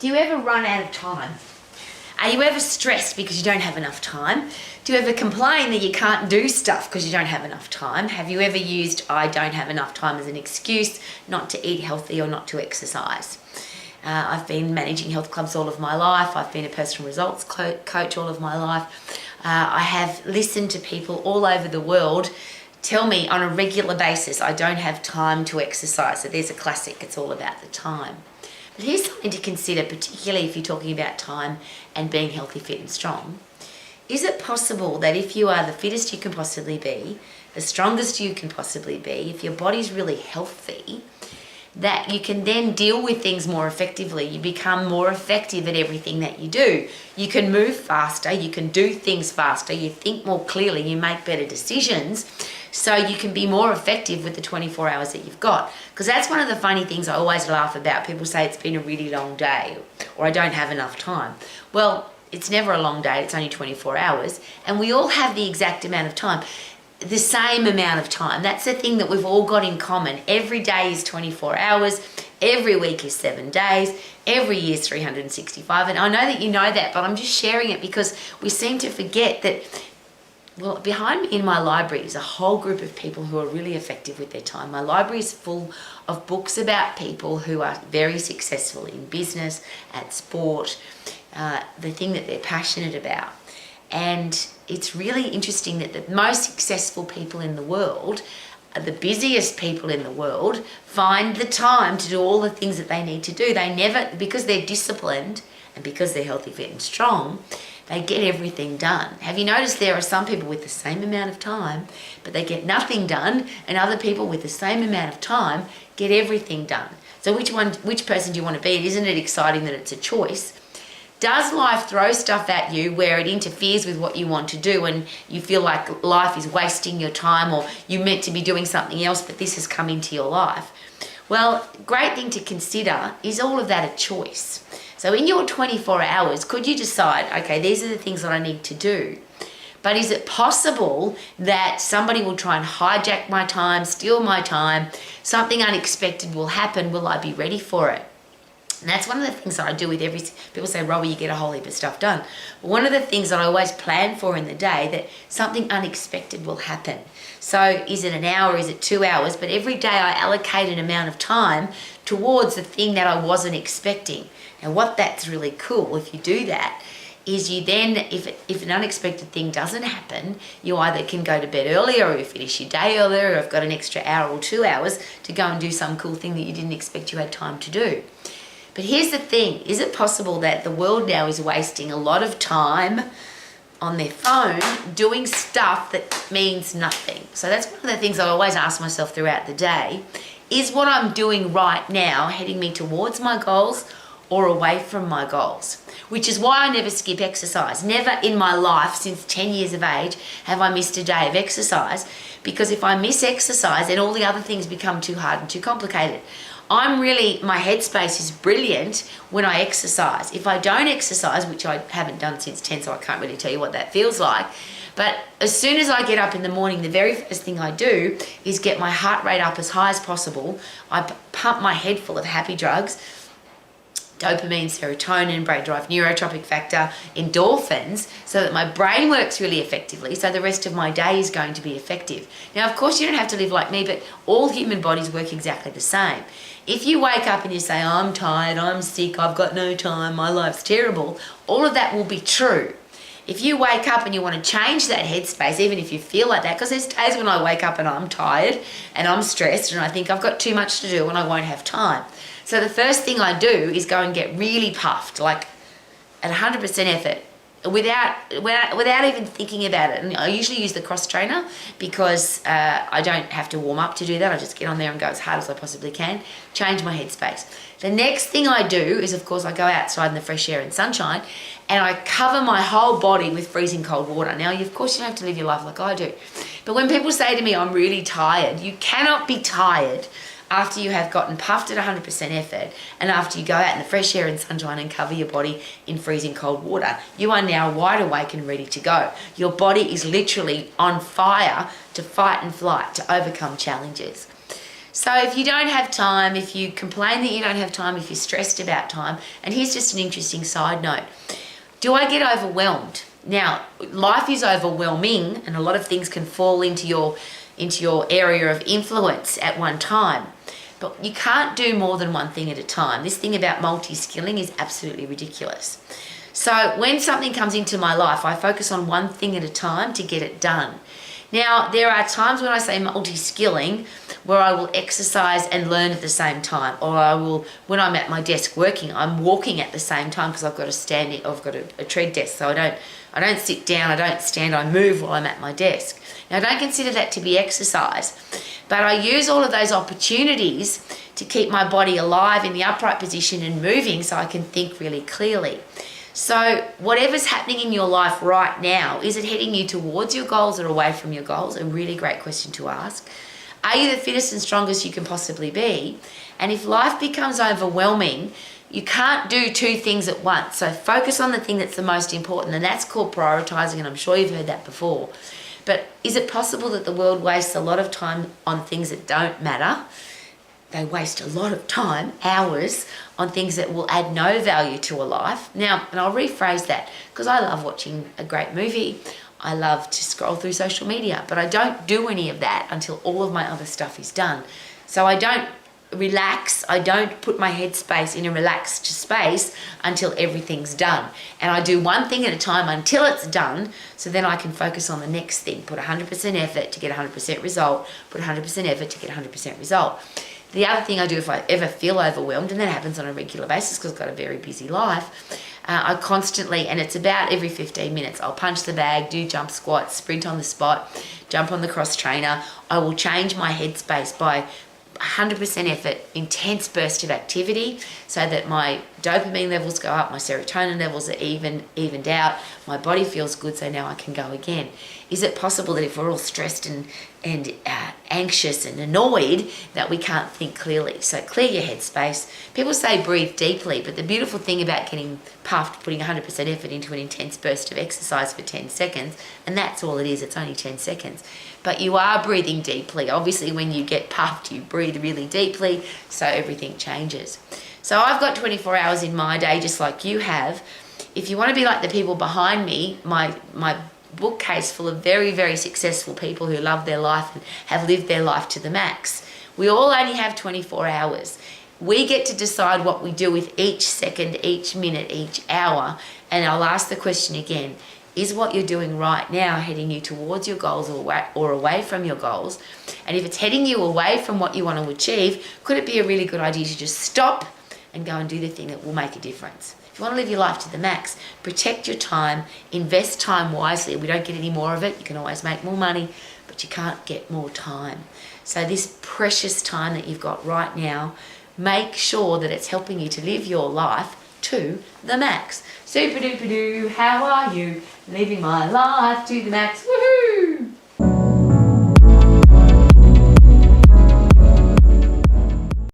Do you ever run out of time? Are you ever stressed because you don't have enough time? Do you ever complain that you can't do stuff because you don't have enough time? Have you ever used "I don't have enough time" as an excuse not to eat healthy or not to exercise? I've been managing health clubs all of my life. I've been a personal results coach all of my life. I have listened to people all over the world tell me on a regular basis, "I don't have time to exercise." So there's a classic, it's all about the time. But here's something to consider, particularly if you're talking about time and being healthy, fit and strong. Is it possible that if you are the fittest you can possibly be, the strongest you can possibly be, if your body's really healthy, that you can then deal with things more effectively? You become more effective at everything that you do. You can move faster, you can do things faster, you think more clearly, you make better decisions, so you can be more effective with the 24 hours that you've got. Because that's one of the funny things I always laugh about. People say it's been a really long day, or I don't have enough time. Well, it's never a long day, it's only 24 hours, and we all have the exact amount of time. The same amount of time. That's the thing that we've all got in common. Every day is 24 hours, every week is 7 days, every year is 365. And I know that you know that, but I'm just sharing it because we seem to forget that, well, behind me in my library is a whole group of people who are really effective with their time. My library is full of books about people who are very successful in business, at sport, the thing that they're passionate about. And it's really interesting that the most successful people in the world, the busiest people in the world, find the time to do all the things that they need to do. They never, because they're disciplined and because they're healthy, fit and strong, they get everything done. Have you noticed there are some people with the same amount of time, but they get nothing done, and other people with the same amount of time get everything done? So which person do you want to be? Isn't it exciting that it's a choice? Does life throw stuff at you where it interferes with what you want to do and you feel like life is wasting your time, or you're meant to be doing something else, but this has come into your life? Well, great thing to consider, is all of that a choice? So in your 24 hours, could you decide, okay, these are the things that I need to do, but is it possible that somebody will try and hijack my time, steal my time, something unexpected will happen, will I be ready for it? And that's one of the things that I do with people say, "Robbie, you get a whole heap of stuff done." But one of the things that I always plan for in the day, that something unexpected will happen. So is it an hour, is it 2 hours? But every day I allocate an amount of time towards the thing that I wasn't expecting. And what that's really cool, if you do that, is you then, if an unexpected thing doesn't happen, you either can go to bed earlier, or you finish your day earlier, or you've got an extra hour or 2 hours to go and do some cool thing that you didn't expect you had time to do. But here's the thing, is it possible that the world now is wasting a lot of time on their phone doing stuff that means nothing? So that's one of the things I always ask myself throughout the day. Is what I'm doing right now heading me towards my goals or away from my goals? Which is why I never skip exercise. Never in my life since 10 years of age have I missed a day of exercise, because if I miss exercise, then all the other things become too hard and too complicated. My headspace is brilliant when I exercise. If I don't exercise, which I haven't done since 10, so I can't really tell you what that feels like, but as soon as I get up in the morning, the very first thing I do is get my heart rate up as high as possible. I pump my head full of happy drugs, dopamine, serotonin, brain-derived neurotropic factor, endorphins, so that my brain works really effectively, so the rest of my day is going to be effective. Now, of course, you don't have to live like me, but all human bodies work exactly the same. If you wake up and you say, "I'm tired, I'm sick, I've got no time, my life's terrible," all of that will be true. If you wake up and you want to change that headspace, even if you feel like that, because there's days when I wake up and I'm tired and I'm stressed and I think I've got too much to do and I won't have time. So the first thing I do is go and get really puffed, like at 100% effort, without even thinking about it. And I usually use the cross trainer because I don't have to warm up to do that. I just get on there and go as hard as I possibly can, change my headspace. The next thing I do is, of course, I go outside in the fresh air and sunshine, and I cover my whole body with freezing cold water. Now, of course, you don't have to live your life like I do. But when people say to me, "I'm really tired," you cannot be tired after you have gotten puffed at 100% effort and after you go out in the fresh air and sunshine and cover your body in freezing cold water. You are now wide awake and ready to go. Your body is literally on fire to fight and flight, to overcome challenges. So if you don't have time, if you complain that you don't have time, if you're stressed about time, and here's just an interesting side note. Do I get overwhelmed? Now, life is overwhelming and a lot of things can fall into your area of influence at one time. But you can't do more than one thing at a time. This thing about multi-skilling is absolutely ridiculous. So when something comes into my life, I focus on one thing at a time to get it done. Now, there are times when I say multi-skilling where I will exercise and learn at the same time, or I will, when I'm at my desk working, I'm walking at the same time because I've got a tread desk, so I don't sit down, I don't stand, I move while I'm at my desk. Now, I don't consider that to be exercise, but I use all of those opportunities to keep my body alive in the upright position and moving so I can think really clearly. So whatever's happening in your life right now, is it heading you towards your goals or away from your goals? A really great question to ask. Are you the fittest and strongest you can possibly be? And if life becomes overwhelming, you can't do two things at once. So focus on the thing that's the most important, and that's called prioritizing, and I'm sure you've heard that before. But is it possible that the world wastes a lot of time on things that don't matter? They waste a lot of time, hours, on things that will add no value to a life. Now, and I'll rephrase that, because I love watching a great movie. I love to scroll through social media, but I don't do any of that until all of my other stuff is done. So I don't relax, I don't put my headspace in a relaxed space until everything's done. And I do one thing at a time until it's done, so then I can focus on the next thing. Put 100% effort to get 100% result, put 100% effort to get 100% result. The other thing I do if I ever feel overwhelmed, and that happens on a regular basis because I've got a very busy life, I constantly, and it's about every 15 minutes, I'll punch the bag, do jump squats, sprint on the spot, jump on the cross trainer. I will change my headspace by 100% effort, intense burst of activity, so that my dopamine levels go up, my serotonin levels are evened out, my body feels good, so now I can go again. Is it possible that if we're all stressed and anxious and annoyed that we can't think clearly? So clear your headspace. People say breathe deeply, but the beautiful thing about getting puffed, putting 100% effort into an intense burst of exercise for 10 seconds, and that's all it is, it's only 10 seconds. But you are breathing deeply. Obviously, when you get puffed, you breathe really deeply, so everything changes. So I've got 24 hours in my day, just like you have. If you want to be like the people behind me, my bookcase full of very, very successful people who love their life and have lived their life to the max. We all only have 24 hours. We get to decide what we do with each second, each minute, each hour. And I'll ask the question again, is what you're doing right now heading you towards your goals or away from your goals? And if it's heading you away from what you want to achieve, could it be a really good idea to just stop and go and do the thing that will make a difference? If you want to live your life to the max, protect your time, invest time wisely. We don't get any more of it. You can always make more money, but you can't get more time. So this precious time that you've got right now, make sure that it's helping you to live your life to the max. Super duper doo, how are you? Living my life to the max. Woo-hoo!